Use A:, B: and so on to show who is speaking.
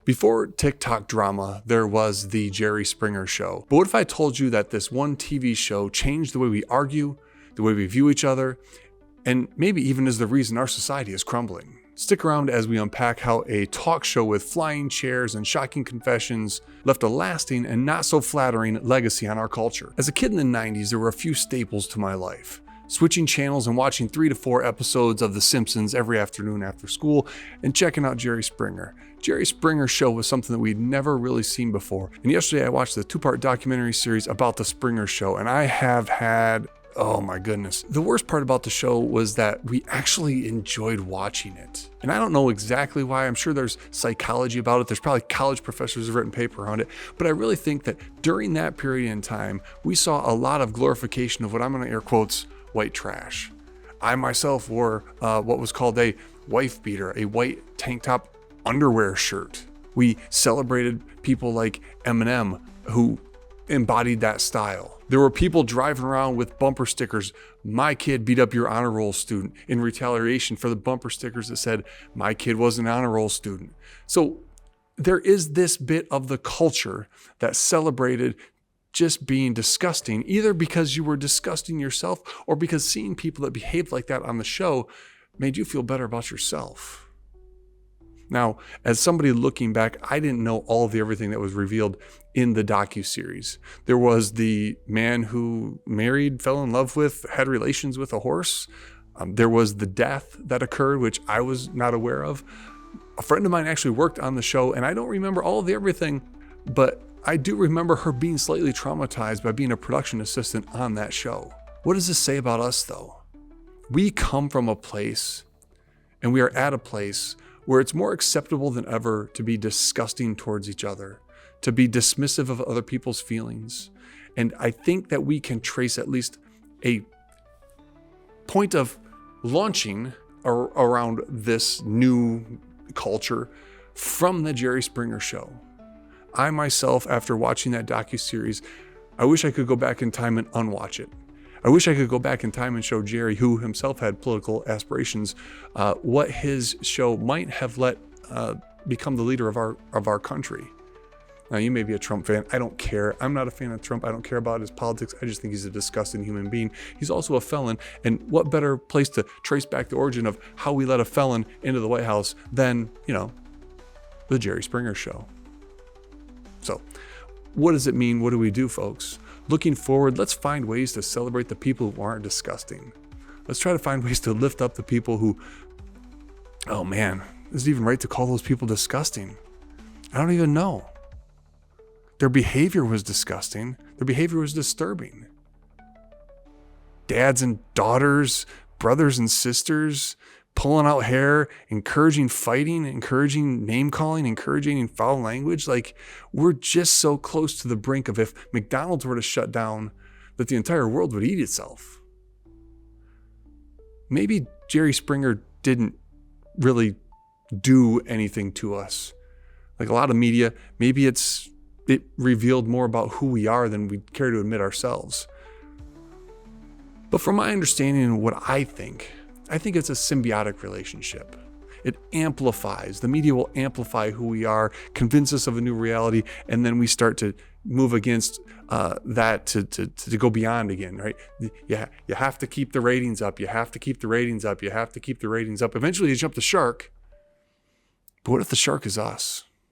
A: Before TikTok drama, there was the Jerry Springer Show. But what if I told you that this one TV show changed the way we argue, the way we view each other, and maybe even is the reason our society is crumbling? Stick around as we unpack how a talk show with flying chairs and shocking confessions left a lasting and not so flattering legacy on our culture. As a kid in the 90s, there were a few staples to my life. Switching channels and watching 3 to 4 episodes of The Simpsons every afternoon after school, and checking out Jerry Springer. Jerry Springer's show was something that we'd never really seen before. And yesterday I watched the 2-part documentary series about the Springer Show, and I have had, oh my goodness. The worst part about the show was that we actually enjoyed watching it. And I don't know exactly why. I'm sure there's psychology about it. There's probably college professors who've written paper on it. But I really think that during that period in time, we saw a lot of glorification of what I'm going to air quotes, white trash. I myself wore what was called a wife beater, a white tank top underwear shirt. We celebrated people like Eminem who embodied that style. There were people driving around with bumper stickers, "My kid beat up your honor roll student," in retaliation for the bumper stickers that said, "My kid was an honor roll student." So there is this bit of the culture that celebrated just being disgusting, either because you were disgusting yourself or because seeing people that behaved like that on the show made you feel better about yourself. Now, as somebody looking back, I didn't know all of everything that was revealed in the docuseries. There was the man who married, fell in love with, had relations with a horse. There was the death that occurred, which I was not aware of. A friend of mine actually worked on the show, and I don't remember all of everything, but I do remember her being slightly traumatized by being a production assistant on that show. What does this say about us, though? We come from a place, and we are at a place where it's more acceptable than ever to be disgusting towards each other, to be dismissive of other people's feelings. And I think that we can trace at least a point of launching around this new culture from the Jerry Springer Show. I myself, after watching that docuseries, I wish I could go back in time and unwatch it. I wish I could go back in time and show Jerry, who himself had political aspirations, what his show might have let become the leader of our country. Now, you may be a Trump fan. I don't care. I'm not a fan of Trump. I don't care about his politics. I just think he's a disgusting human being. He's also a felon. And what better place to trace back the origin of how we let a felon into the White House than, the Jerry Springer Show. So what does it mean? What do we do, folks? Looking forward, let's find ways to celebrate the people who aren't disgusting. Let's try to find ways to lift up the people who, oh man, is it even right to call those people disgusting? I don't even know. Their behavior was disgusting. Their behavior was disturbing. Dads and daughters, brothers and sisters, pulling out hair, encouraging fighting, encouraging name calling, encouraging foul language. Like, we're just so close to the brink of if McDonald's were to shut down, that the entire world would eat itself. Maybe Jerry Springer didn't really do anything to us. Like a lot of media, maybe it revealed more about who we are than we care to admit ourselves. But from my understanding and what I think it's a symbiotic relationship. It amplifies. The media will amplify who we are, convince us of a new reality, and then we start to move against that to go beyond again, right? You have to keep the ratings up. You have to keep the ratings up. You have to keep the ratings up. Eventually you jump the shark. But what if the shark is us?